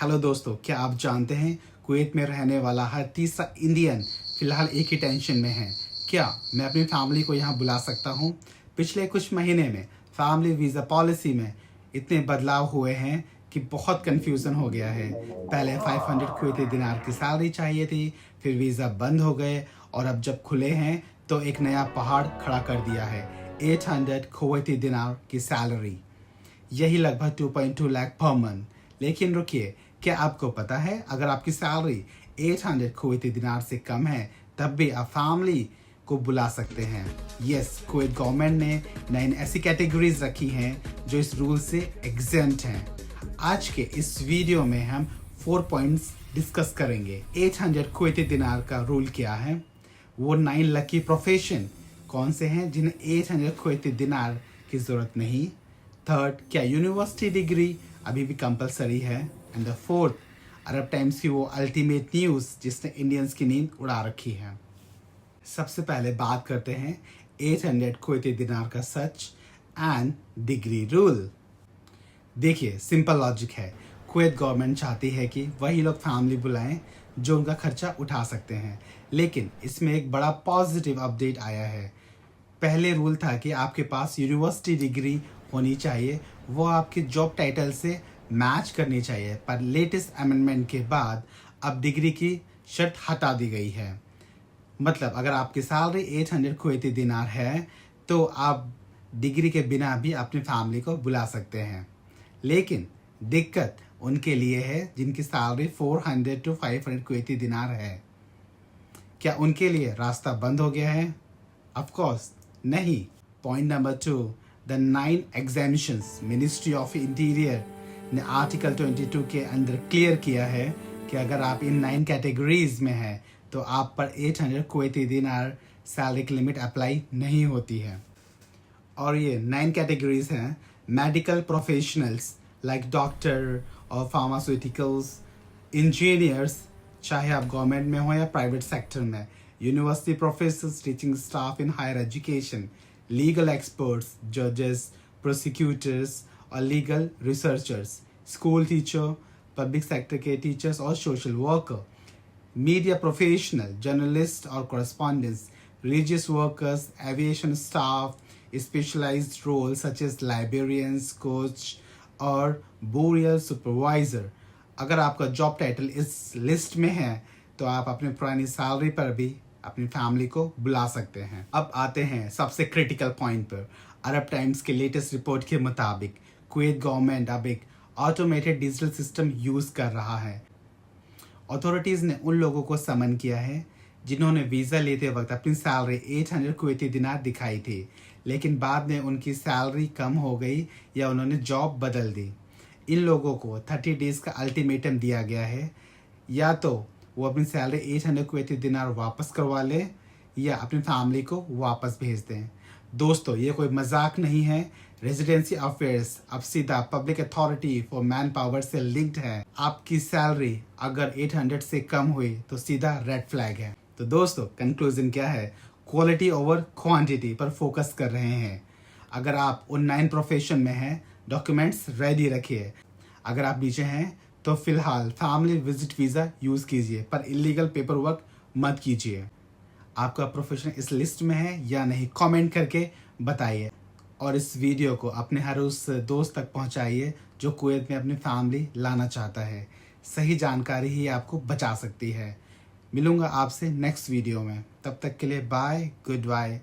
Hello दोस्तों, क्या आप जानते हैं कुवैत में रहने वाला हर तीसरा इंडियन फिलहाल एक ही टेंशन में है। क्या मैं अपनी फैमिली को यहाँ बुला सकता हूँ? पिछले कुछ महीने में फैमिली वीज़ा पॉलिसी में इतने बदलाव हुए हैं कि बहुत कंफ्यूजन हो गया है। पहले 500 कुवैती दिनार की सैलरी चाहिए थी, फिर वीज़ा बंद हो गए और अब जब खुले हैं तो एक नया पहाड़ खड़ा कर दिया है, 800 कुवैती दिनार की सैलरी। यही लगभग 2.2 लाख पर मंथ। लेकिन रुकिए, क्या आपको पता है अगर आपकी सैलरी 800 कुवैती दिनार से कम है तब भी आप फैमिली को बुला सकते हैं। यस, कुवैत गवर्नमेंट ने नई ऐसी कैटेगरीज रखी हैं जो इस रूल से एग्जेंट हैं। आज के इस वीडियो में हम 4 पॉइंट्स डिस्कस करेंगे। 800 कुवैती दिनार का रूल क्या है, वो 9 लकी प्रोफेशन कौन से हैं जिन्हें 800 कुवैती दिनार की ज़रूरत नहीं। थर्ड, क्या यूनिवर्सिटी डिग्री अभी भी कंपलसरी है। And the fourth, Arab times की वो अल्टीमेट न्यूज़ जिसने इंडियंस की नींद उड़ा रखी है। सबसे पहले बात करते हैं 800 कुवैती दिनार का सच एंड डिग्री रूल। देखिए, सिंपल लॉजिक है। कुवैत गवर्नमेंट चाहती है कि वही लोग फैमिली बुलाएं जो उनका खर्चा उठा सकते हैं, लेकिन इसमें एक बड़ा पॉजिटिव अपडेट आया है। पहले रूल था कि आपके पास यूनिवर्सिटी डिग्री होनी चाहिए, वो आपके जॉब टाइटल से मैच करनी चाहिए, पर लेटेस्ट अमेंडमेंट के बाद अब डिग्री की शर्त हटा दी गई है। मतलब अगर आपकी सैलरी 800 कुवैती दिनार है तो आप डिग्री के बिना भी अपनी फैमिली को बुला सकते हैं। लेकिन दिक्कत उनके लिए है जिनकी सैलरी 400 to 500 कुवैती दिनार है। क्या उनके लिए रास्ता बंद हो गया है? ऑफ कोर्स नहीं। Point number 2, the 9 एग्जामिशंस। Ministry of interior ने आर्टिकल 22 के अंदर क्लियर किया है कि अगर आप इन 9 कैटेगरीज में हैं तो आप पर 800 कुवैती दिनार सैलरी की लिमिट अप्लाई नहीं होती है। और ये 9 कैटेगरीज हैं: मेडिकल प्रोफेशनल्स लाइक डॉक्टर और फार्मास्यूटिकल्स, इंजीनियर्स चाहे आप गवर्नमेंट में हो या प्राइवेट सेक्टर में, university professors, teaching staff in higher education, legal experts, जजेस, प्रोसिक्यूटर्स और legal researchers, school teacher, public sector के टीचर्स और social worker, media professional, journalist और correspondents, religious workers, aviation staff, specialized roles such as librarians, coach और burial supervisor। अगर आपका job title इस list में है तो आप अपनी पुरानी सैलरी पर भी अपनी फैमिली को बुला सकते हैं। अब आते हैं सबसे क्रिटिकल पॉइंट पर। अरब टाइम्स के लेटेस्ट रिपोर्ट के मुताबिक कुवैत गवर्नमेंट अब एक ऑटोमेटेड डिजिटल सिस्टम यूज़ कर रहा है। अथॉरिटीज़ ने उन लोगों को समन किया है जिन्होंने वीज़ा लेते वक्त अपनी सैलरी 800 कुवैती दिनार दिखाई थी, लेकिन बाद में उनकी सैलरी कम हो गई या उन्होंने जॉब बदल दी। इन लोगों को 30 डेज़ का अल्टीमेटम दिया गया है, या तो वो अपनी सैलरी 800 कुवैती दिनार वापस करवा लें या अपनी फैमिली को वापस भेज दें। दोस्तों, ये कोई मजाक नहीं है। रेजिडेंसी अफेयर्स अब सीधा public authority for man power से लिंक्ड है। आपकी सैलरी अगर 800 से कम हुई तो सीधा रेड फ्लैग है। तो दोस्तों, कंक्लूजन क्या है? क्वालिटी ओवर क्वांटिटी पर फोकस कर रहे हैं। अगर आप उन 9 प्रोफेशन में हैं, डॉक्यूमेंट्स रेडी रखिए। अगर आप नीचे हैं तो फिलहाल फैमिली विजिट वीज़ा यूज़ कीजिए, पर इलीगल पेपर वर्क मत कीजिए। आपका प्रोफेशन इस लिस्ट में है या नहीं, कमेंट करके बताइए। और इस वीडियो को अपने हर उस दोस्त तक पहुंचाइए जो कुवैत में अपनी फैमिली लाना चाहता है। सही जानकारी ही आपको बचा सकती है। मिलूंगा आपसे नेक्स्ट वीडियो में। तब तक के लिए बाय, गुड बाय।